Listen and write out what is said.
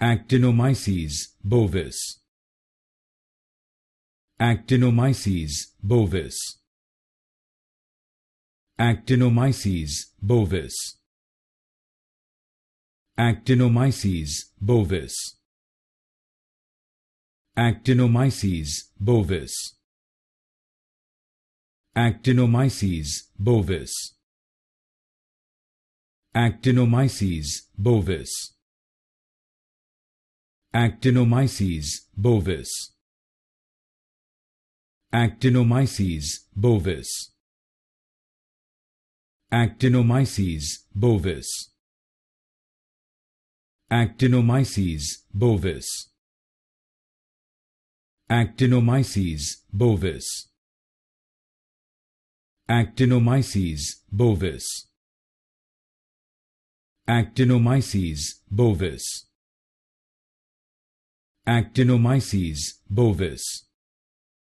Actinomyces bovis. Actinomyces bovis. Actinomyces bovis. Actinomyces bovis. Actinomyces bovis. Actinomyces bovis. Actinomyces bovis. Actinomyces bovis. Actinomyces bovis. Actinomyces bovis. Actinomyces bovis. Actinomyces bovis. Actinomyces bovis. Actinomyces bovis. Actinomyces bovis.